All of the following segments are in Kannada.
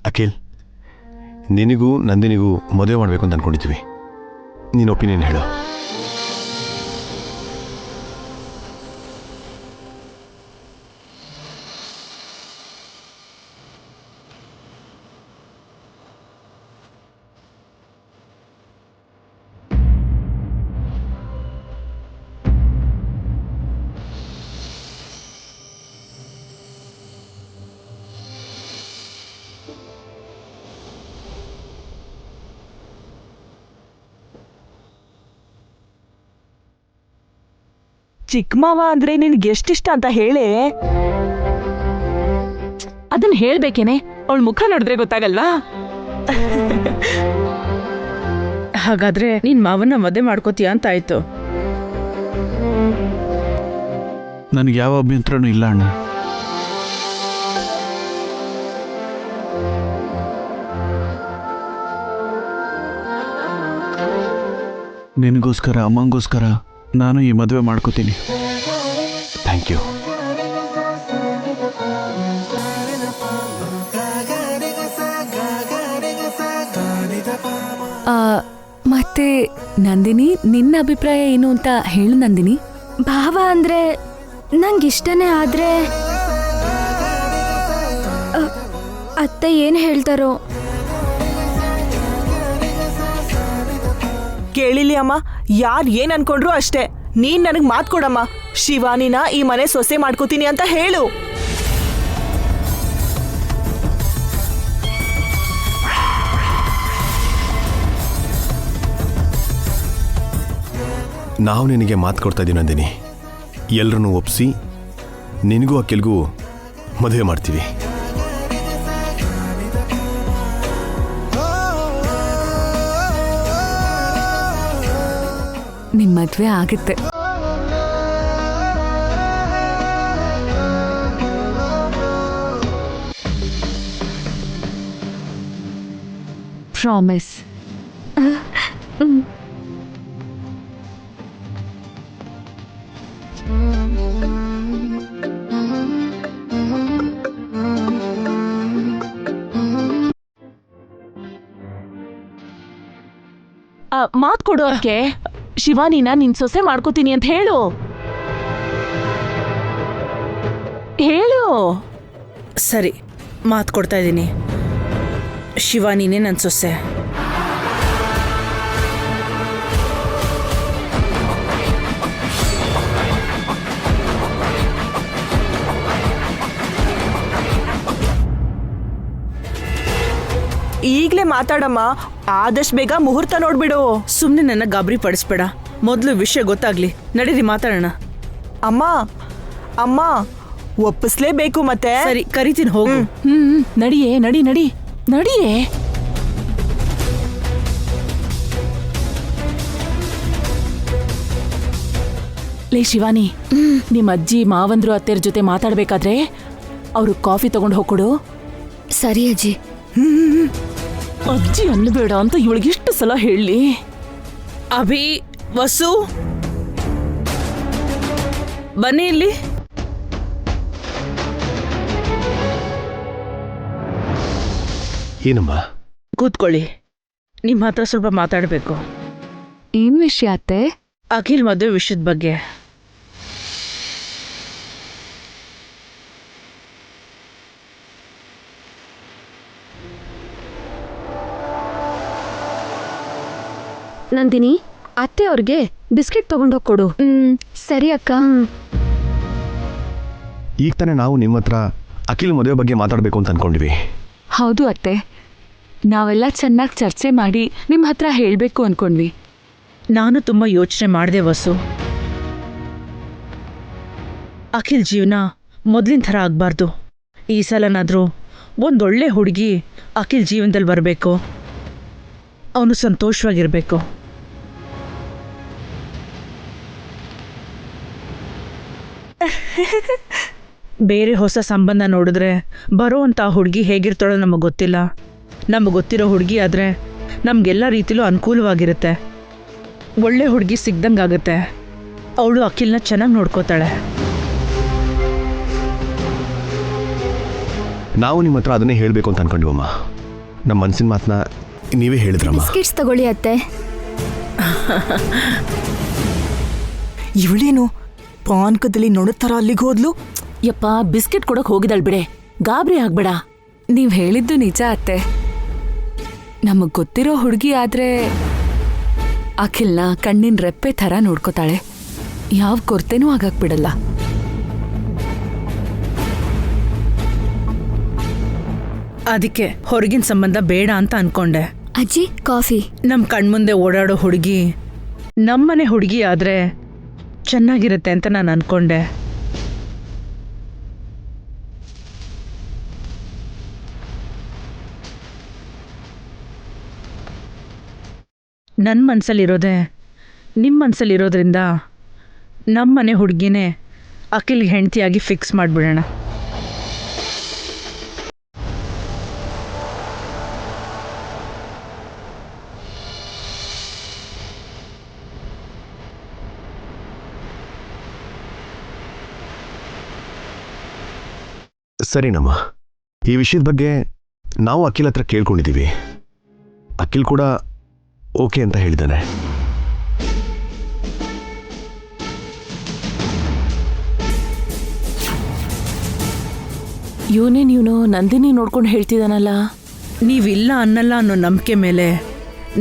ಅಖಿಲ್, ನಿನಗೂ ನಂದಿನಿಗೂ ಮದುವೆ ಮಾಡಬೇಕು ಅಂತ ಅಂದ್ಕೊಂಡಿದ್ದೀವಿ. ನೀನು ಒಪಿನಿಯನ್ ಹೇಳು. ಚಿಕ್ಕ ಮಾವ ಅಂದ್ರೆ ನಿನ್ಗೆ ಎಷ್ಟಿಷ್ಟ ಅಂತ ಹೇಳೇ. ಅದನ್ನ ಹೇಳ್ಬೇಕೇನೆ, ಅವಳ ಮುಖ ನೋಡಿದ್ರೆ ಗೊತ್ತಾಗಲ್ವಾ? ಹಾಗಾದ್ರೆ ನೀನ್ ಮಾವನ್ನ ಮದುವೆ ಮಾಡ್ಕೋತೀಯ ಅಂತ ಆಯ್ತು. ನನಗೆ ಯಾವ ಅಭ್ಯಂತರನೂ ಇಲ್ಲ ಅಣ್ಣ. ನಿನಗೋಸ್ಕರ, ಅಮ್ಮಂಗೋಸ್ಕರ ನಾನು ಈ ಮದುವೆ ಮಾಡ್ಕೋತೀನಿ. Thank you. ಮತ್ತೆ ನಂದಿನಿ, ನಿನ್ನ ಅಭಿಪ್ರಾಯ ಏನು ಅಂತ ಹೇಳು ನಂದಿನಿ. ಭಾವ ಅಂದ್ರೆ ನಂಗಿಷ್ಟನೇ, ಆದ್ರೆ ಅತ್ತೆ ಏನು ಹೇಳ್ತಾರೋ. ಕೇಳಿಲಿ ಅಮ್ಮ, ಯಾರು ಏನ್ ಅನ್ಕೊಂಡ್ರು ಅಷ್ಟೇ. ನೀನ್ ನನಗ್ ಮಾತ್ ಕೊಡಮ್ಮ, ಶಿವಾನಿನ ಈ ಮನೆ ಸೊಸೆ ಮಾಡ್ಕೋತೀನಿ ಅಂತ ಹೇಳು. ನಾವು ನಿನಗೆ ಮಾತು ಕೊಡ್ತಾ ಇದ್ದೀವಿ ನಂದಿನಿ. ಎಲ್ಲರನ್ನೂ ಒಪ್ಪಿಸಿ ನಿನಗೂ ಅಖಿಲ್ಗೂ ಮದುವೆ ಮಾಡ್ತೀವಿ. ನಿಮ್ ಮದ್ವೆ ಆಗುತ್ತೆ. ಪ್ರಾಮಿಸ್. ಮಾತ್ ಕೊಡು ಅಕ್ಕೆ. ಶಿವಾನಿನ ನಿನ್ ಸೊಸೆ ಮಾಡ್ಕೋತೀನಿ ಅಂತ ಹೇಳು. ಹೇಳು. ಸರಿ, ಮಾತು ಕೊಡ್ತಾ ಇದ್ದೀನಿ. ಶಿವಾನಿನೇ ನನ್ನ ಸೊಸೆ. ಈಗ್ಲೇ ಮಾತಾಡಮ್ಮ, ಆದಷ್ಟು ಬೇಗ ಮುಹೂರ್ತ ನೋಡ್ಬಿಡು. ಸುಮ್ಮನೆ ನನ್ನ ಗಾಬರಿ ಪಡಿಸ್ಬೇಡ, ಮೊದಲು ವಿಷಯ ಗೊತ್ತಾಗ್ಲಿ. ನಡೀರಿ ಮಾತಾಡೋಣ. ಅಮ್ಮ ಅಮ್ಮ, ಒಪ್ಪಿಸ್ಲೇಬೇಕು ಮತ್ತೆ. ಸರಿ, ಕರಿತೀನಿ, ಹೋಗು. ನಡಿಯೇ, ನಡಿ ನಡಿ ನಡಿಯೇ. ಲೇ ಶಿವಾನಿ, ನಿಮ್ಮ ಅಜ್ಜಿ ಮಾವಂದ್ರು ಅತ್ತೆರ ಜೊತೆ ಮಾತಾಡ್ಬೇಕಾದ್ರೆ ಅವರು ಕಾಫಿ ತಗೊಂಡು ಹೋಗ್ಕೊಡು. ಸರಿ ಅಜ್ಜಿ. ಅಜ್ಜಿ ಅನ್ನಬೇಡ ಅಂತ ಇವಳಿಗೆಷ್ಟು ಸಲ ಹೇಳಿ. ಅಭಿ, ವಸು, ಬನ್ನಿ ಇಲ್ಲಿ. ಏನಮ್ಮ? ಕೂತ್ಕೊಳ್ಳಿ. ನಿಮ್ಮ ಹತ್ರ ಸ್ವಲ್ಪ ಮಾತಾಡಬೇಕು. ಏನ್ ವಿಷಯ ಅತ್ತೆ? ಅಖಿಲ್ ಮದುವೆ ವಿಷಯದ ಬಗ್ಗೆ. ನಂದಿನಿ, ಅತ್ತೆ ಅವ್ರಿಗೆ ಬಿಸ್ಕೆಟ್ ತಗೊಂಡೋಗಿ ಕೊಡು. ಸರಿ ಅಕ್ಕ. ಈಗ ತಾನೇ ನಾವು ನಿಮ್ಮ ಹತ್ರ ಅಖಿಲ್ ಮದುವೆ ಬಗ್ಗೆ ಮಾತಾಡಬೇಕು ಅಂತ ಅನ್ಕೊಂಡಿವಿ. ಹೌದು ಅತ್ತೆ, ನಾವೆಲ್ಲ ಚೆನ್ನಾಗಿ ಚರ್ಚೆ ಮಾಡಿ ನಿಮ್ಮ ಹತ್ರ ಹೇಳಬೇಕು ಅನ್ಕೊಂಡ್ವಿ. ನಾನು ತುಂಬ ಯೋಚನೆ ಮಾಡಿದೆ ವಸು. ಅಖಿಲ್ ಜೀವನ ಮೊದಲಿನ ಥರ ಆಗಬಾರ್ದು. ಈ ಸಲನಾದರೂ ಒಂದೊಳ್ಳೆ ಹುಡುಗಿ ಅಖಿಲ್ ಜೀವನದಲ್ಲಿ ಬರಬೇಕು. ಅವನು ಸಂತೋಷವಾಗಿರಬೇಕು. ಬೇರೆ ಹೊಸ ಸಂಬಂಧ ನೋಡಿದ್ರೆ ಬರೋ ಅಂಥ ಹುಡುಗಿ ಹೇಗಿರ್ತಾಳೋ ನಮಗೆ ಗೊತ್ತಿಲ್ಲ. ನಮಗೆ ಗೊತ್ತಿರೋ ಹುಡುಗಿ ಆದರೆ ನಮಗೆಲ್ಲ ರೀತಿಲೂ ಅನುಕೂಲವಾಗಿರುತ್ತೆ. ಒಳ್ಳೆ ಹುಡುಗಿ ಸಿಗ್ದಂಗಾಗುತ್ತೆ. ಅವಳು ಅಖಿಲ್ನ ಚೆನ್ನಾಗಿ ನೋಡ್ಕೋತಾಳೆ. ನಾವು ನಿಮ್ಮ ಹತ್ರ ಅದನ್ನೇ ಹೇಳಬೇಕು ಅಂತ ಅನ್ಕೊಂಡಿವಮ್ಮ. ನಮ್ಮ ಮನಸ್ಸಿನ ಮಾತನ್ನ ನೀವೇ ಹೇಳಿದ್ರಮ್ಮ. ಬಿಸ್ಕೆಟ್ಸ್ ತಗೊಳ್ಳಿ ಅತ್ತೆ. ಇವಳೇನು ಪಾನ್ಕದಲ್ಲಿ ನೋಡುತ್ತಾರ ಅಲ್ಲಿಗೆ ಹೋದ್ಲು. ಯಪ್ಪ, ಬಿಸ್ಕೆಟ್ ಕೊಡಕ್ ಹೋಗಿದಳ್ ಬಿಡೆ, ಗಾಬರಿ ಆಗ್ಬೇಡ. ನೀವ್ ಹೇಳಿದ್ದು ನಿಜ ಅತ್ತೆ. ನಮಗ್ ಗೊತ್ತಿರೋ ಹುಡುಗಿ ಆದ್ರೆ ಅಖಿಲ್ನ ಕಣ್ಣಿನ ರೆಪ್ಪೆ ಥರ ನೋಡ್ಕೋತಾಳೆ. ಯಾವ ಕೊರತೆನೂ ಆಗಕ್ ಬಿಡಲ್ಲ. ಅದಕ್ಕೆ ಹೊರಗಿನ ಸಂಬಂಧ ಬೇಡ ಅಂತ ಅನ್ಕೊಂಡೆ. ಅಜ್ಜಿ ಕಾಫಿ. ನಮ್ ಕಣ್ಮುಂದೆ ಓಡಾಡೋ ಹುಡುಗಿ ನಮ್ಮನೆ ಹುಡುಗಿ ಆದ್ರೆ ಚೆನ್ನಾಗಿರುತ್ತೆ ಅಂತ ನಾನು ಅನ್ಕೊಂಡೆ. ನನ್ನ ಮನ್ಸಲ್ಲಿರೋದೆ ನಿಮ್ಮ ಮನ್ಸಲ್ಲಿರೋದ್ರಿಂದ ನಮ್ಮನೆ ಹುಡುಗಿನೇ ಅಖಿಲ್ಗೆ ಹೆಂಡತಿಯಾಗಿ ಫಿಕ್ಸ್ ಮಾಡಿಬಿಡೋಣ. ಸರಿನಮ್ಮ, ಈ ವಿಷಯದ ಬಗ್ಗೆ ನಾವು ಅಖಿಲ್ ಹತ್ರ ಕೇಳ್ಕೊಂಡಿದ್ದೀವಿ. ಅಖಿಲ್ ಕೂಡ ಓಕೆ ಅಂತ ಹೇಳಿದ್ದಾನೆ. ಇವನೇನು ನಂದಿನಿ ನೋಡ್ಕೊಂಡು ಹೇಳ್ತಿದ್ದಾನಲ್ಲ. ನೀವಿಲ್ಲ ಅನ್ನಲ್ಲ ಅನ್ನೋ ನಂಬಿಕೆ ಮೇಲೆ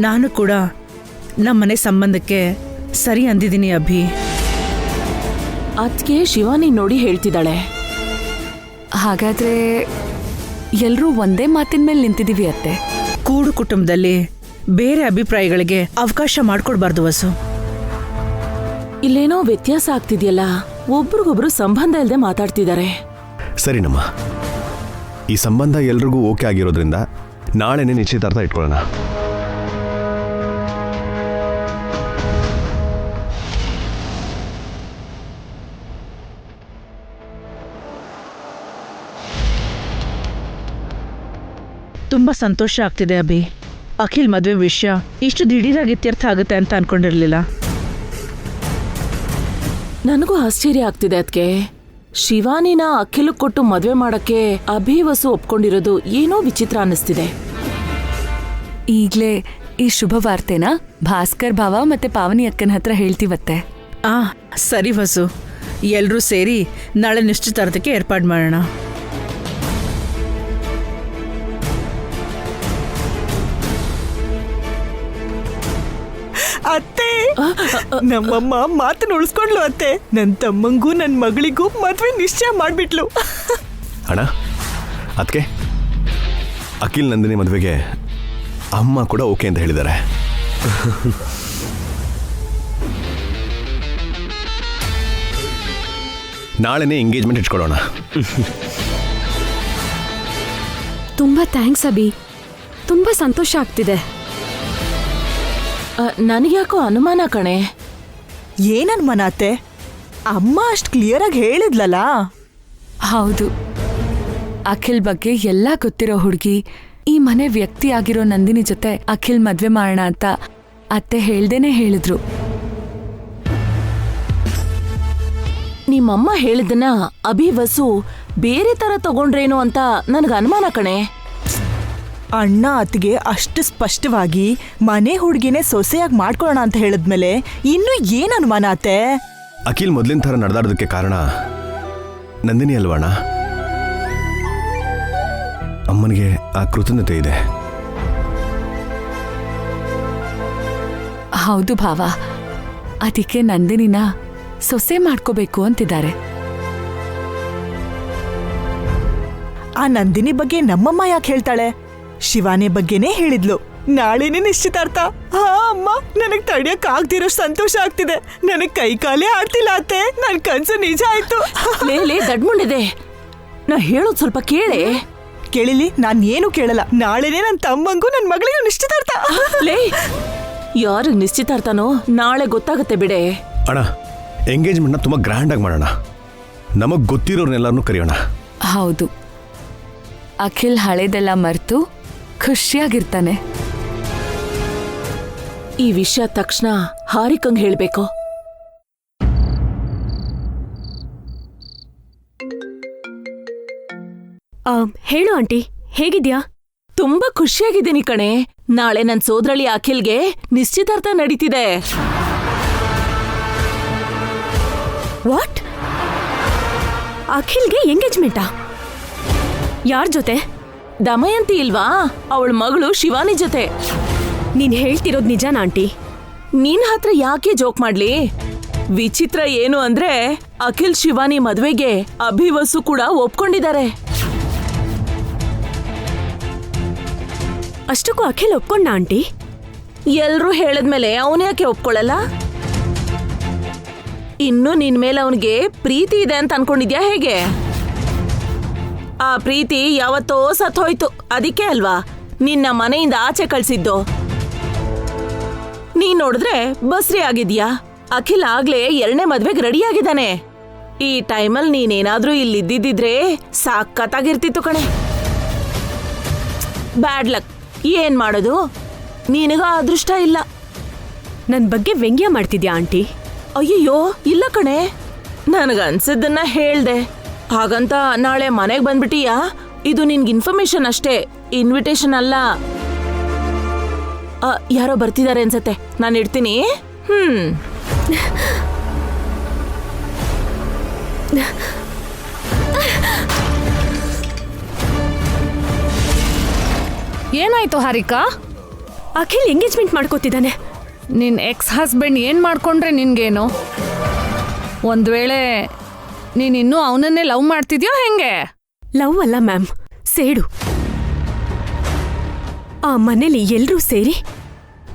ನಾನು ಕೂಡ ನಮ್ಮನೆ ಸಂಬಂಧಕ್ಕೆ ಸರಿ ಅಂದಿದ್ದೀನಿ ಅಭಿ. ಅದಕ್ಕೆ ಶಿವಾನಿ ನೋಡಿ ಹೇಳ್ತಿದ್ದಾಳೆ. ಹಾಗಾದ್ರೆ ಎಲ್ರೂ ಒಂದೇ ಮಾತಿನ ಮೇಲೆ ನಿಂತಿದೀವಿ ಅತ್ತೆ. ಕೂಡು ಕುಟುಂಬದಲ್ಲಿ ಬೇರೆ ಅಭಿಪ್ರಾಯಗಳಿಗೆ ಅವಕಾಶ ಮಾಡ್ಕೊಡ್ಬಾರ್ದು ವಸು. ಇಲ್ಲೇನೋ ವ್ಯತ್ಯಾಸ ಆಗ್ತಿದ್ಯಲ್ಲ, ಒಬ್ರಿಗೊಬ್ರು ಸಂಬಂಧ ಇಲ್ಲದೆ ಮಾತಾಡ್ತಿದ್ದಾರೆ. ಸರಿನಮ್ಮ, ಈ ಸಂಬಂಧ ಎಲ್ರಿಗೂ ಓಕೆ ಆಗಿರೋದ್ರಿಂದ ನಾಳೆನೇ ನಿಶ್ಚಿತಾರ್ಥ ಇಟ್ಕೊಳ್ಳೋಣ. ತುಂಬಾ ಸಂತೋಷ ಆಗ್ತಿದೆ ಅಭಿ. ಅಖಿಲ್ ಮದುವೆ ವಿಷಯ ಇಷ್ಟು ದಿಢೀರಾಗಿ ಇತ್ಯರ್ಥ ಆಗುತ್ತೆ ಅಂತ ಅನ್ಕೊಂಡಿರ್ಲಿಲ್ಲ. ನನಗೂ ಆಶ್ಚರ್ಯ ಆಗ್ತಿದೆ. ಅದಕ್ಕೆ ಶಿವಾನಿನ ಅಖಿಲ್ ಕೊಟ್ಟು ಮದ್ವೆ ಮಾಡಕ್ಕೆ ಅಭಿವಸು ಒಪ್ಕೊಂಡಿರೋದು ಏನೋ ವಿಚಿತ್ರ ಅನ್ನಿಸ್ತಿದೆ. ಈಗ್ಲೇ ಈ ಶುಭ ವಾರ್ತೆನ ಭಾಸ್ಕರ್ ಭಾವ ಮತ್ತೆ ಪಾವನಿ ಅಕ್ಕನ ಹತ್ರ ಹೇಳ್ತೀವತ್ತೆ. ಸರಿ ವಸು, ಎಲ್ರೂ ಸೇರಿ ನಾಳೆ ನಿಶ್ಚಿತಾರ್ಥಕ್ಕೆ ಏರ್ಪಾಡು ಮಾಡೋಣ. ಅತ್ತೆ, ನಮ್ಮಮ್ಮ ಮಾತನ್ನ ಉಳಿಸ್ಕೊಂಡ್ಲು ಅತ್ತೆ. ನನ್ನ ತಮ್ಮಂಗೂ ನನ್ನ ಮಗಳಿಗೂ ಮದ್ವೆ ನಿಶ್ಚಯ ಮಾಡ್ಬಿಟ್ಲು. ಅಣ್ಣ, ಅದಕ್ಕೆ ಅಖಿಲ್ ನಂದಿನಿ ಮದುವೆಗೆ ಅಮ್ಮ ಕೂಡ ಓಕೆ ಅಂತ ಹೇಳಿದ್ದಾರೆ. ನಾಳೆನೇ ಎಂಗೇಜ್ಮೆಂಟ್ ಇಟ್ಕೊಳ್ಳೋಣ. ತುಂಬಾ ಥ್ಯಾಂಕ್ಸ್ ಅಭಿ. ತುಂಬಾ ಸಂತೋಷ ಆಗ್ತಿದೆ. ನನಗ್ಯಾಕೋ ಅನುಮಾನ ಕಣೆ. ಏನ್ ಅನುಮಾನ ಅತ್ತೆ? ಅಮ್ಮ ಅಷ್ಟು ಕ್ಲಿಯರ್ ಆಗಿ ಹೇಳಿದ್ಲಲ್ಲ. ಹೌದು, ಅಖಿಲ್ ಬಗ್ಗೆ ಎಲ್ಲ ಗೊತ್ತಿರೋ ಹುಡುಗಿ ಈ ಮನೆ ವ್ಯಕ್ತಿ ಆಗಿರೋ ನಂದಿನಿ ಜೊತೆ ಅಖಿಲ್ ಮದ್ವೆ ಮಾಡೋಣ ಅಂತ ಅತ್ತೆ ಹೇಳ್ದೇನೆ ಹೇಳಿದ್ರು. ನಿಮ್ಮಮ್ಮ ಹೇಳಿದನ್ನ ಅಭಿವಸು ಬೇರೆ ತರ ತಗೊಂಡ್ರೇನೋ ಅಂತ ನನಗೆ ಅನುಮಾನ ಕಣೆ. ಅಣ್ಣ ಅತ್ತಿಗೆ ಅಷ್ಟು ಸ್ಪಷ್ಟವಾಗಿ ಮನೆ ಹುಡುಗಿನೇ ಸೊಸೆಯಾಗಿ ಮಾಡ್ಕೊಳ್ಳೋಣ ಅಂತ ಹೇಳಿದ್ಮೇಲೆ ಇನ್ನು ಏನ್ ಅನುಮಾನ ಅತ್ತೆ? ಅಖಿಲ್ ಮೊದಲಿನ ಥರ ನಡೆದಾಡೋದಕ್ಕೆ ಕಾರಣ ನಂದಿನಿ ಅಲ್ವಣ್ಣ? ಅಮ್ಮನಿಗೆ ಆ ಕೃತಜ್ಞತೆ ಇದೆ. ಹೌದು ಭಾವ, ಅದಕ್ಕೆ ನಂದಿನಿನ ಸೊಸೆ ಮಾಡ್ಕೋಬೇಕು ಅಂತಿದ್ದಾರೆ. ಆ ನಂದಿನಿ ಬಗ್ಗೆ ನಮ್ಮಮ್ಮ ಯಾಕೆ ಹೇಳ್ತಾಳೆ? ಶಿವಾನಿ ಬಗ್ಗೆನೇ ಹೇಳಿದ್ಲು. ನಾಳೆನೇ ನಿಶ್ಚಿತಾರ್ಥ. ಹಾ ಅಮ್ಮ, ನನಗ್ ತಡಿಯಕ್ ಆಗ್ದಿರೋ ಸಂತೋಷ ಆಗ್ತಿದೆ. ನನಗ್ ಕೈ ಕಾಲೇ ಆಡ್ತಿಲ್ಲ ಅತ್ತೆ. ನನ್ ಕನ್ಸು ನಿಜ ಆಯ್ತು. ಲೇ ದಡ್ಮುಂಡಿದೆ, ನಾ ಹೇಳೋದ್ ಸ್ವಲ್ಪ ಕೇಳೆ. ಕೇಳಿಲಿ, ನಾನ್ ಏನು ಕೇಳಲ್ಲ. ನಾಳೆನೇ ನನ್ ತಮ್ಮಂಗೂ ನನ್ ಮಗಳಿಗೂ ನಿಶ್ಚಿತಾರ್ಥ. ಲೇ, ಯಾರಿಗ್ ನಿಶ್ಚಿತಾರ್ಥನೋ ನಾಳೆ ಗೊತ್ತಾಗತ್ತೆ ಬಿಡೆ. ಅಣ್ಣ, ಎಂಗೇಜ್ಮೆಂಟ್ನ ತುಂಬ ಗ್ರ್ಯಾಂಡಾಗಿ ಮಾಡೋಣ. ನಮಗ್ ಗೊತ್ತಿರೋರ್ನೆಲ್ಲರನ್ನೂ ಕರೆಯೋಣ. ಹೌದು, ಅಖಿಲ್ ಹಳೇದೆಲ್ಲ ಮರೆತು ಖುಷಿಯಾಗಿರ್ತಾನೆ. ಈ ವಿಷಯ ತಕ್ಷಣ ಹಾರಿಕಂಗ್ ಹೇಳ್ಬೇಕು. ಹೇಳು ಆಂಟಿ, ಹೇಗಿದ್ಯಾ? ತುಂಬಾ ಖುಷಿಯಾಗಿದ್ದೀನಿ ಕಣೆ. ನಾಳೆ ನನ್ ಸೋದರಳಿ ಅಖಿಲ್ಗೆ ನಿಶ್ಚಿತಾರ್ಥ ನಡೀತಿದೆ. ವಾಟ್? ಅಖಿಲ್ಗೆ ಎಂಗೇಜ್ಮೆಂಟಾ? ಯಾರ್ ಜೊತೆ? ದಮಯಂತಿ ಇಲ್ವಾ, ಅವಳ ಮಗಳು ಶಿವಾನಿ ಜೊತೆ. ನೀನ್ ಹೇಳ್ತಿರೋದ್ ನಿಜನಾ ಆಂಟಿ? ನಿನ್ ಹತ್ರ ಯಾಕೆ ಜೋಕ್ ಮಾಡ್ಲಿ? ವಿಚಿತ್ರ ಏನು ಅಂದ್ರೆ ಅಖಿಲ್ ಶಿವಾನಿ ಮದ್ವೆಗೆ ಅಭಿವಸು ಕೂಡ ಒಪ್ಕೊಂಡಿದ್ದಾರೆ. ಅಷ್ಟಕ್ಕೂ ಅಖಿಲ್ ಒಪ್ಕೊಂಡ ಆಂಟಿ? ಎಲ್ರೂ ಹೇಳದ್ಮೇಲೆ ಅವನ್ಯಾಕೆ ಒಪ್ಕೊಳ್ಳಲ್ಲ? ಇನ್ನು ನಿನ್ ಮೇಲೆ ಅವನಿಗೆ ಪ್ರೀತಿ ಇದೆ ಅಂತ ಅನ್ಕೊಂಡಿದ್ಯಾ ಹೇಗೆ? ಆ ಪ್ರೀತಿ ಯಾವತ್ತೋ ಸತ್ತೋಯ್ತು, ಅದಕ್ಕೆ ಅಲ್ವಾ ನಿನ್ನ ಮನೆಯಿಂದ ಆಚೆ ಕಳ್ಸಿದ್ದು. ನೀನ್ ನೋಡಿದ್ರೆ ಬಸ್ರಿ ಆಗಿದ್ಯಾ. ಅಖಿಲ್ ಆಗ್ಲೇ 2ನೇ ಮದ್ವೆಗೆ ರೆಡಿ ಆಗಿದ್ದಾನೆ. ಈ ಟೈಮಲ್ಲಿ ನೀನೇನಾದ್ರೂ ಇಲ್ಲಿದ್ದಿದ್ರೆ ಸಾಕತ್ತಾಗಿರ್ತಿತ್ತು ಕಣೆ. Bad luck. ಏನ್ ಮಾಡೋದು, ನಿನಗ ಅದೃಷ್ಟ ಇಲ್ಲ. ನನ್ ಬಗ್ಗೆ ವ್ಯಂಗ್ಯ ಮಾಡ್ತಿದ್ಯಾ ಆಂಟಿ? ಅಯ್ಯಯ್ಯೋ ಇಲ್ಲ ಕಣೆ, ನನಗನ್ಸಿದ್ದನ್ನ ಹೇಳ್ದೆ. ಹಾಗಂತ ನಾಳೆ ಮನೆಗೆ ಬಂದ್ಬಿಟ್ಟಿಯಾ? ಇದು ನಿನ್ಗೆ ಇನ್ಫಾರ್ಮೇಶನ್ ಅಷ್ಟೇ, ಇನ್ವಿಟೇಷನ್ ಅಲ್ಲ. ಯಾರೋ ಬರ್ತಿದ್ದಾರೆ ಅನ್ಸತ್ತೆ, ನಾನು ಇಡ್ತೀನಿ. ಏನಾಯ್ತು ಹಾರಿಕಾ? ಅಖಿಲ್ ಎಂಗೇಜ್ಮೆಂಟ್ ಮಾಡ್ಕೋತಿದ್ದಾನೆ. ನಿನ್ ಎಕ್ಸ್ ಹಸ್ಬೆಂಡ್ ಏನ್ ಮಾಡ್ಕೊಂಡ್ರೆ ನಿನ್ಗೇನು? ಒಂದ್ ವೇಳೆ ನೀನಿನ್ನೂ ಅವನನ್ನೇ ಲವ್ ಮಾಡ್ತಿದ್ಯೋ ಹೆಂಗೆ? ಲವ್ ಅಲ್ಲ ಮ್ಯಾಮ್, ಸೇಡು. ಆ ಮನೇಲಿ ಎಲ್ರೂ ಸೇರಿ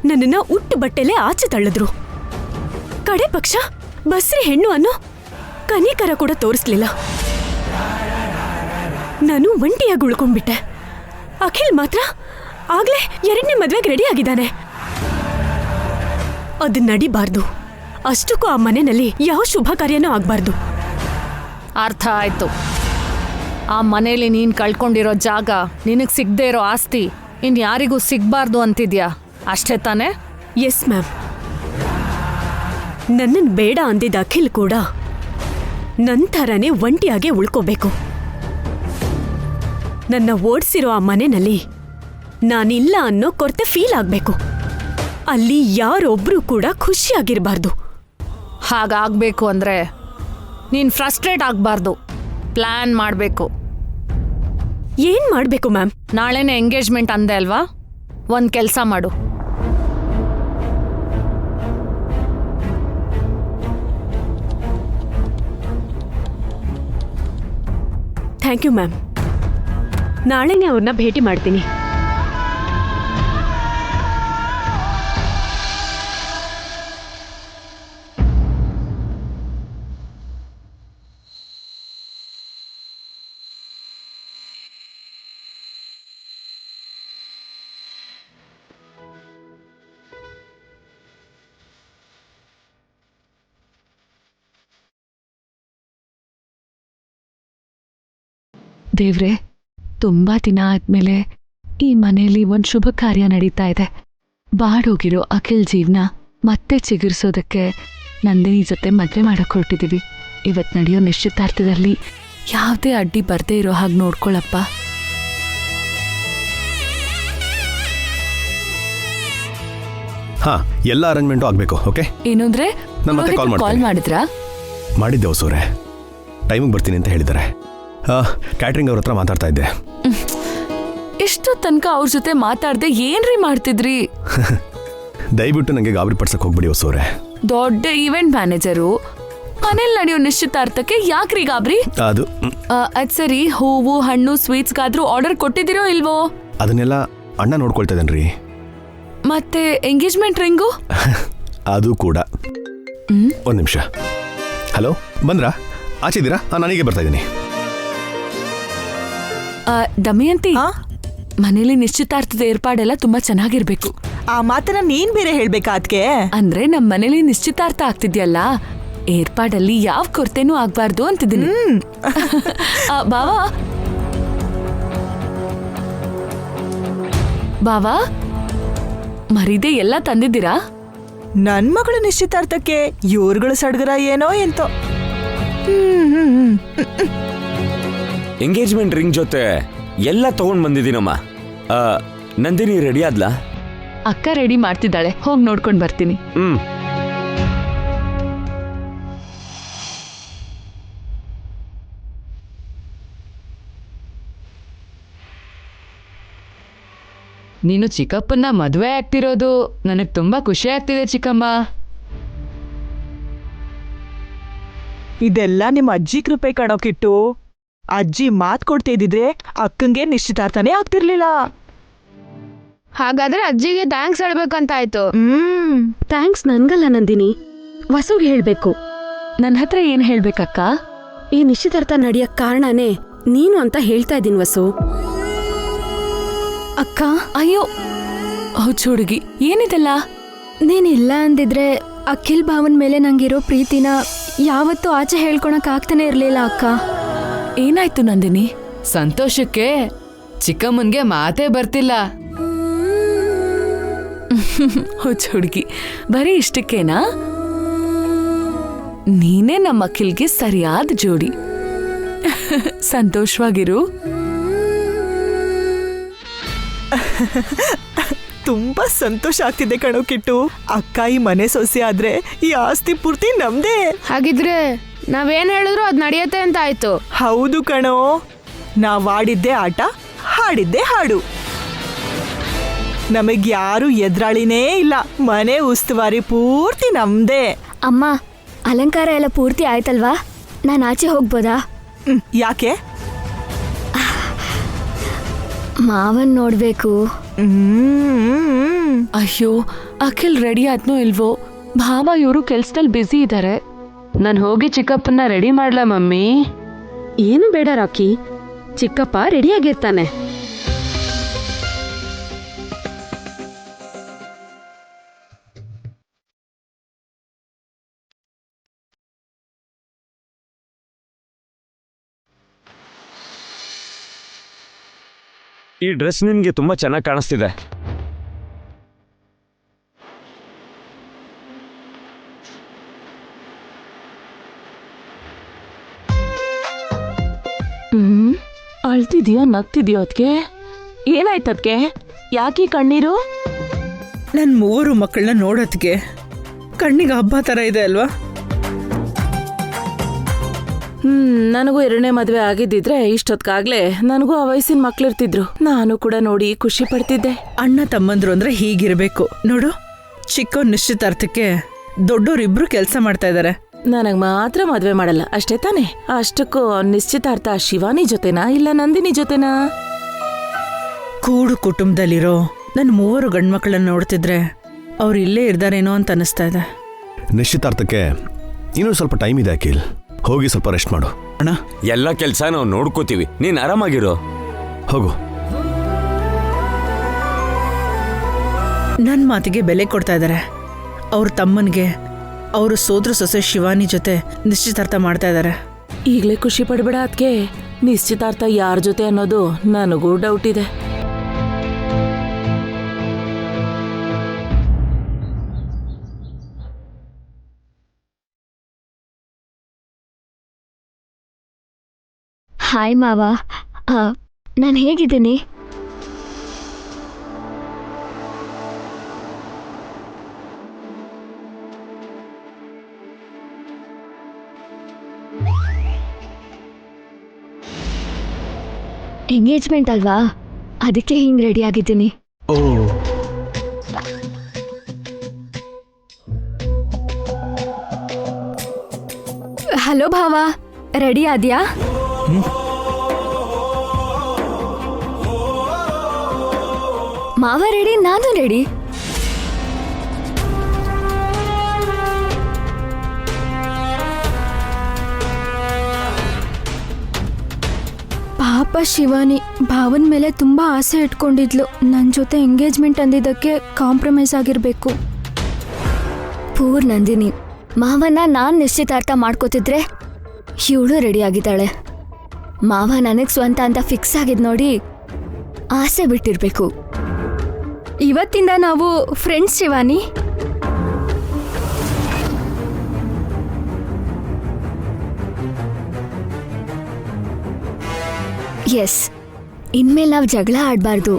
ನನ್ನನ್ನ ಉಟ್ಟು ಬಟ್ಟೆಲೆ ಆಚೆ ತಳ್ಳಿದ್ರು. ಕಡೆ ಪಕ್ಷ ಬಸ್ರಿ ಹೆಣ್ಣು ಅನ್ನೋ ಕನಿಕರ ಕೂಡ ತೋರಿಸ್ಲಿಲ್ಲ. ನಾನು ಒಂಟಿಯಾಗಿ ಉಳ್ಕೊಂಡ್ಬಿಟ್ಟೆ. ಅಖಿಲ್ ಮಾತ್ರ ಆಗ್ಲೇ 2ನೇ ಮದ್ವೆಗೆ ರೆಡಿ ಆಗಿದ್ದಾನೆ. ಅದು ನಡಿಬಾರ್ದು. ಅಷ್ಟಕ್ಕೂ ಆ ಮನೆಯಲ್ಲಿ ಯಾವ ಶುಭ ಕಾರ್ಯನೂ ಆಗ್ಬಾರ್ದು. ಅರ್ಥ ಆಯ್ತು. ಆ ಮನೇಲಿ ನೀನ್ ಕಳ್ಕೊಂಡಿರೋ ಜಾಗ, ನಿನಗ್ ಸಿಗದೆ ಇರೋ ಆಸ್ತಿ ಇನ್ಯಾರಿಗೂ ಸಿಗ್ಬಾರ್ದು ಅಂತಿದ್ಯಾ, ಅಷ್ಟೇ ತಾನೇ? Yes ma'am. ನನ್ನನ್ ಬೇಡ ಅಂದಿದ್ದ ಅಖಿಲ್ ಕೂಡ ನಂತರನೇ ಒಂಟಿಯಾಗೆ ಉಳ್ಕೋಬೇಕು. ನನ್ನ ಓಡಿಸಿರೋ ಆ ಮನೆಯಲ್ಲಿ ನಾನಿಲ್ಲ ಅನ್ನೋ ಕೊರತೆ ಫೀಲ್ ಆಗ್ಬೇಕು. ಅಲ್ಲಿ ಯಾರೊಬ್ರು ಕೂಡ ಖುಷಿಯಾಗಿರ್ಬಾರ್ದು. ಹಾಗಾಗ್ಬೇಕು ಅಂದ್ರೆ ನೀನ್ ಫ್ರಸ್ಟ್ರೇಟ್ ಆಗ್ಬಾರ್ದು, ಪ್ಲಾನ್ ಮಾಡ್ಬೇಕು. ಏನ್ ಮಾಡ್ಬೇಕು ಮ್ಯಾಮ್? ನಾಳೆನೇ ಎಂಗೇಜ್ಮೆಂಟ್ ಅಂದೆ ಅಲ್ವಾ, ಒಂದ್ ಕೆಲ್ಸ ಮಾಡು. Thank you ma'am. ನಾಳೆನೇ ಅವ್ರನ್ನ ಭೇಟಿ ಮಾಡ್ತೀನಿ. ದೇವ್ರೆ, ತುಂಬಾ ದಿನ ಆದ್ಮೇಲೆ ಈ ಮನೆಯಲ್ಲಿ ಒಂದು ಶುಭ ಕಾರ್ಯ ನಡೀತಾ ಇದೆ. ಬಾಡೋಗಿರೋ ಅಖಿಲ್ ಜೀವನ ಮತ್ತೆ ಚಿಗುರಿಸೋದಕ್ಕೆ ನಂದಿನಿ ಜೊತೆ ಮದುವೆ ಮಾಡಕ್ ಹೊರಟಿದೀವಿ. ಇವತ್ತು ನಡೆಯೋ ನಿಶ್ಚಿತಾರ್ಥದಲ್ಲಿ ಯಾವುದೇ ಅಡ್ಡಿ ಬರ್ದೇ ಇರೋ ಹಾಗೆ ನೋಡ್ಕೊಳಪ್ಪ. ಹಾ, ಎಲ್ಲ ಅರೇಂಜ್ಮೆಂಟು ಆಗಬೇಕು. ಓಕೆ, ಏನಂದ್ರೆ ನಾನು ಮತ್ತೆ ಕಾಲ್ ಮಾಡಿದ್ರಾ? ಮಾಡಿದ್ದೆ ಹೊಸೂರೆ, ಟೈಮಿಗೆ ಬರ್ತೀನಿ ಅಂತ ಹೇಳಿದ್ದಾರೆ. ಕ್ಯಾಟ್ರಿಂಗ್ ಅವ್ರ ಹತ್ರ ಮಾತಾಡ್ತಾ ಇದ್ದೆ. ಎಷ್ಟು ತನಕ ಅವ್ರ ಜೊತೆ ಮಾತಾಡ್ದೆ ಏನ್ರಿ ಮಾಡ್ತಿದ್ರಿ? ದಯವಿಟ್ಟು ನನಗೆ ಗಾಬರಿ ಪಡ್ಸಕ್ ಹೋಗ್ಬಿಡಿ ಹೊಸೂರೆ. ದೊಡ್ಡ ಈವೆಂಟ್ ಮ್ಯಾನೇಜರು, ಮನೇಲಿ ನಡೆಯೋ ನಿಶ್ಚಿತಾರ್ಥಕ್ಕೆ ಯಾಕ್ರಿ ಗಾಬರಿ? ಅದು ಅದ್ ಸರಿ, ಹೂವು ಹಣ್ಣು ಸ್ವೀಟ್ಸ್ಗಾದ್ರೂ ಆರ್ಡರ್ ಕೊಟ್ಟಿದ್ದೀರೋ ಇಲ್ವೋ? ಅದನ್ನೆಲ್ಲ ಅಣ್ಣ ನೋಡ್ಕೊಳ್ತಾ ಇದ್ದಾನ್ರಿ. ಮತ್ತೆ ಎಂಗೇಜ್ಮೆಂಟ್ ರಿಂಗು? ಅದು ಕೂಡ. ಒಂದು ನಿಮಿಷ. ಹಲೋ, ಬಂದ್ರಾ? ಆಚಿದ್ದೀರಾ? ನಾನೀಗೆ ಬರ್ತಾ ಇದ್ದೀನಿ. ದಮಯಂತಿ, ಮನೇಲಿ ನಿಶ್ಚಿತಾರ್ಥದ ಏರ್ಪಾಡೆಲ್ಲ ತುಂಬಾ ಚೆನ್ನಾಗಿರ್ಬೇಕು. ಆ ಮಾತನ್ನ ನೀನ್ ಬೇರೆ ಹೇಳ್ಬೇಕಾ ಅದ್ಕೆ? ಅಂದ್ರೆ ನಮ್ ಮನೇಲಿ ನಿಶ್ಚಿತಾರ್ಥ ಆಗ್ತಿದ್ಯಲ್ಲ, ಏರ್ಪಾಡಲ್ಲಿ ಯಾವ ಕೊರತೆನೂ ಆಗ್ಬಾರ್ದು ಅಂತಿದ್ದೀನಿ. ಬಾವಾ ಬಾವಾ, ಮರಿದೆ ಎಲ್ಲ ತಂದಿದ್ದೀರಾ? ನನ್ ಮಗಳು ನಿಶ್ಚಿತಾರ್ಥಕ್ಕೆ ಇವ್ರುಗಳ ಸಡ್ಗರ ಏನೋ ಎಂತೋ. ಎಂಗೇಜ್ಮೆಂಟ್ ರಿಂಗ್ ಜೊತೆ ಎಲ್ಲ ತಗೊಂಡ್ ಬಂದಿದ್ದೀನಮ್ಮ. ನಂದಿನಿ ರೆಡಿ ಆದ್ಲಾ? ಅಕ್ಕ ರೆಡಿ ಮಾಡ್ತಿದ್ದಾಳೆ, ಹೋಗಿ ನೋಡ್ಕೊಂಡು ಬರ್ತೀನಿ. ನೀನು ಚಿಕ್ಕಪ್ಪನ್ನ ಮದುವೆ ಆಗ್ತಿರೋದು ನನಗೆ ತುಂಬಾ ಖುಷಿ ಆಗ್ತಿದೆ ಚಿಕ್ಕಮ್ಮ. ಇದೆಲ್ಲ ನಿಮ್ಮ ಅಜ್ಜಿ ಕೃಪೆ ಕಣೋ ಕಿಟ್ಟು. ಅಜ್ಜಿ ಮಾತ್ ಕೊಡ್ತಿದ್ರೆ ಅಕ್ಕಂಗೆ ನಿಶ್ಚಿತಾರ್ಥನೇ ಆಗ್ತಿರ್ಲಿಲ್ಲ. ಹಾಗಾದ್ರೆ ಅಜ್ಜಿಗೆ ಥ್ಯಾಂಕ್ಸ್ ಹೇಳ್ಬೇಕಂತಾಯ್ತು. ಥ್ಯಾಂಕ್ಸ್ ನನ್ಗಲ್ಲ ನಂದಿನಿ, ವಸುಗೆ ಹೇಳ್ಬೇಕು. ನನ್ನ ಹತ್ರ ಏನ್ ಹೇಳ್ಬೇಕಕ್ಕ? ಈ ನಿಶ್ಚಿತಾರ್ಥ ನಡೆಯಕ್ ಕಾರಣನೇ ನೀನು ಅಂತ ಹೇಳ್ತಾ ಇದ್ದೀನಿ ವಸು. ಅಕ್ಕ, ಅಯ್ಯೋ ಹುಚ್ಚ ಹುಡುಗಿ, ಏನಿದೆಲ್ಲ? ನೀನಿಲ್ಲ ಅಂದಿದ್ರೆ ಅಖಿಲ್ ಭಾವನ್ ಮೇಲೆ ನಂಗಿರೋ ಪ್ರೀತಿನ ಯಾವತ್ತೂ ಆಚೆ ಹೇಳ್ಕೊಳಕ್ ಆಗ್ತಾನೆ ಇರ್ಲಿಲ್ಲ ಅಕ್ಕ. ಏನಾಯ್ತು ನಂದಿನಿ? ಸಂತೋಷಕ್ಕೆ ಚಿಕ್ಕಮ್ಮನ್ಗೆ ಮಾತೇ ಬರ್ತಿಲ್ಲ. ಹುಚ್ಚ ಹುಡುಗಿ, ಬರೀ ಇಷ್ಟಕ್ಕೇನಾ? ನೀನೇ ನಮ್ಮ ಅಖಿಲ್ಗೆ ಸರಿಯಾದ ಜೋಡಿ. ಸಂತೋಷವಾಗಿರು. ತುಂಬಾ ಸಂತೋಷ ಆಗ್ತಿದೆ ಕಣೋ ಕಿಟ್ಟು. ಅಕ್ಕ ಈ ಮನೆ ಸೊಸೆ ಆದ್ರೆ ಈ ಆಸ್ತಿ ಪೂರ್ತಿ ನಮ್ದೇ. ಹಾಗಿದ್ರೆ ನಾವೇನ್ ಹೇಳಿದ್ರು ಅದ್ ನಡೆಯತ್ತೆ ಅಂತ ಆಯ್ತು. ಹೌದು ಕಣೋ, ನಾವ್ ಆಡಿದ್ದೆ ಆಟ, ಹಾಡಿದ್ದೆ ಹಾಡು. ನಮಗ್ ಯಾರು ಎದುರಾಳಿನೇ ಇಲ್ಲ. ಮನೆ ಉಸ್ತುವಾರಿ ಪೂರ್ತಿ ನಮ್ದೇ. ಅಮ್ಮ, ಅಲಂಕಾರ ಎಲ್ಲ ಪೂರ್ತಿ ಆಯ್ತಲ್ವಾ? ನಾನು ಆಚೆ ಹೋಗ್ಬೋದಾ? ಯಾಕೆ? ಮಾವನ್ ನೋಡ್ಬೇಕು. ಅಯ್ಯೋ, ಅಖಿಲ್ ರೆಡಿ ಆದ್ನೋ ಇಲ್ವೋ? ಭಾವ ಇವರು ಕೆಲ್ಸದಲ್ಲಿ ಬ್ಯುಸಿ ಇದ್ದಾರೆ. ನಾನು ಹೋಗಿ ಚಿಕ್ಕಪ್ಪನ್ನ ರೆಡಿ ಮಾಡ್ಲಾ ಮಮ್ಮಿ? ಏನು ಬೇಡ ರಾಕಿ, ಚಿಕ್ಕಪ್ಪ ರೆಡಿಯಾಗಿರ್ತಾನೆ. ಈ ಡ್ರೆಸ್ ನಿನ್ಗೆ ತುಂಬಾ ಚೆನ್ನಾಗಿ ಕಾಣಿಸ್ತಿದೆ. ಅಳ್ತಿದ್ಯಾ, ನಗ್ತಿದ್ಯೋ? ಅದಕ್ಕೆ ಏನಾಯ್ತದ್ಕೆ? ಯಾಕೆ ಕಣ್ಣೀರು? ನನ್ನ 3 ಮಕ್ಕಳನ್ನ ನೋಡೋದಕ್ಕೆ ಕಣ್ಣಿಗೆ ಹಬ್ಬ ಥರ ಇದೆ ಅಲ್ವಾ? ನನಗೂ 2ನೇ ಮದುವೆ ಆಗಿದ್ದಿದ್ರೆ ಇಷ್ಟೊತ್ಕಾಗ್ಲೇ ನನಗೂ ಆ ವಯಸ್ಸಿನ ಮಕ್ಳಿರ್ತಿದ್ರು. ನಾನು ಕೂಡ ನೋಡಿ ಖುಷಿ ಪಡ್ತಿದ್ದೆ. ಅಣ್ಣ ತಮ್ಮಂದ್ರು ಅಂದ್ರೆ ಹೀಗಿರ್ಬೇಕು ನೋಡು. ಚಿಕ್ಕ ನಿಶ್ಚಿತಾರ್ಥಕ್ಕೆ ದೊಡ್ಡೋರಿಬ್ರು ಕೆಲಸ ಮಾಡ್ತಾ ಇದ್ದಾರೆ. ನನಗ್ ಮಾತ್ರ ಮದ್ವೆ ಮಾಡಲ್ಲ ಅಷ್ಟೇ ತಾನೆ? ಅಷ್ಟಕ್ಕೂ ನಿಶ್ಚಿತಾರ್ಥ ಶಿವಾನಿ ಜೊತೆನಾ ಇಲ್ಲ ನಂದಿನಿ ಜೊತೆನಾ? ಕೂಡು ಕುಟುಂಬದಲ್ಲಿರೋ ನನ್ನ 3 ಗಂಡ್ಮಕ್ಳನ್ನ ನೋಡ್ತಿದ್ರೆ ಅವ್ರು ಇಲ್ಲೇ ಇರ್ದಾರೇನೋ ಅಂತ ಅನಿಸ್ತಾ ಇದೆ. ನಿಶ್ಚಿತಾರ್ಥಕ್ಕೆ ಇನ್ನೂ ಸ್ವಲ್ಪ ಟೈಮ್ ಇದೆ ಅಖಿಲ್, ಹೋಗಿ ಸ್ವಲ್ಪ ರೆಸ್ಟ್ ಮಾಡು. ಅಣ್ಣ, ಎಲ್ಲ ಕೆಲ್ಸ ನಾವು ನೋಡ್ಕೋತೀವಿ, ನೀನ್ ಆರಾಮಾಗಿರೋ. ಹೋಗು. ನನ್ನ ಮಾತಿಗೆ ಬೆಲೆ ಕೊಡ್ತಾ ಇದ್ದಾರೆ. ಅವ್ರ ತಮ್ಮನಿಗೆ ಅವರು ಸೋದ್ರ ಸೊಸೆ ಶಿವಾನಿ ಜೊತೆ ನಿಶ್ಚಿತಾರ್ಥ ಮಾಡ್ತಾ ಇದ್ದಾರೆ. ಈಗ್ಲೇ ಖುಷಿ ಪಡ್ಬೇಡ ಅದ್ಕೆ. ನಿಶ್ಚಿತಾರ್ಥ ಯಾರ ಜೊತೆ ಅನ್ನೋದು ನನಗೂ ಡೌಟ್ ಇದೆ. ಹಾಯ್ ಮಾವ, ನಾನು ಹೇಗಿದ್ದೀನಿ? ಎಂಗೇಜ್ಮೆಂಟ್ ಅಲ್ವಾ, ಅದಕ್ಕೆ ಹಿಂಗೆ ರೆಡಿ ಆಗಿದ್ದೀನಿ. ಓ, ಹಲೋ ಭಾವ, ರೆಡಿ ಆದ್ಯಾ? ಮಾವ ರೆಡಿ, ನಾನು ರೆಡಿ. ಪಾಪ ಶಿವಾನಿ ಭಾವನ್ ಮೇಲೆ ತುಂಬಾ ಆಸೆ ಇಟ್ಕೊಂಡಿದ್ಲು. ನನ್ನ ಜೊತೆ ಎಂಗೇಜ್ಮೆಂಟ್ ಅಂದಿದ್ದಕ್ಕೆ ಕಾಂಪ್ರಮೈಸ್ ಆಗಿರ್ಬೇಕು. ಪೂರ್ ನಂದಿನಿ, ಮಾವನ ನಾನು ನಿಶ್ಚಿತಾರ್ಥ ಮಾಡ್ಕೋತಿದ್ರೆ ಇವಳು ರೆಡಿ ಆಗಿದ್ದಾಳೆ. ಮಾವ ನನಗ್ ಸ್ವಂತ ಅಂತ ಫಿಕ್ಸ್ ಆಗಿದ್ ನೋಡಿ ಆಸೆ ಬಿಟ್ಟಿರ್ಬೇಕು. ಇವತ್ತಿಂದ ನಾವು ಫ್ರೆಂಡ್ಸ್ ಶಿವಾನಿ. ಎಸ್ ಇನ್ಮೇಲೆ ನಾವು ಜಗಳ ಆಡಬಾರ್ದು.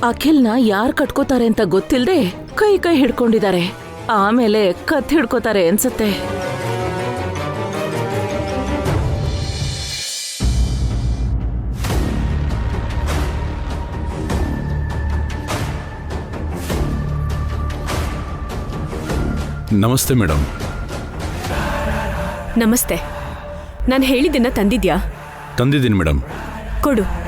ಅಖಿಲ್ನ ಯಾರ್ ಕಟ್ಕೋತಾರೆ ಅಂತ ಗೊತ್ತಿಲ್ದೆ ಕೈ ಕೈ ಹಿಡ್ಕೊಂಡಿದ್ದಾರೆ. ಆಮೇಲೆ ಕತ್ ಹಿಡ್ಕೋತಾರೆ ಅನ್ಸತ್ತೆ. ನಮಸ್ತೆ ಮೇಡಮ್. ನಮಸ್ತೆ. ನಾನು ಹೇಳಿದ್ದನ್ನ ತಂದಿದ್ಯಾ? ತಂದಿದ್ದೀನಿ ಮೇಡಮ್. ಕೊಡು.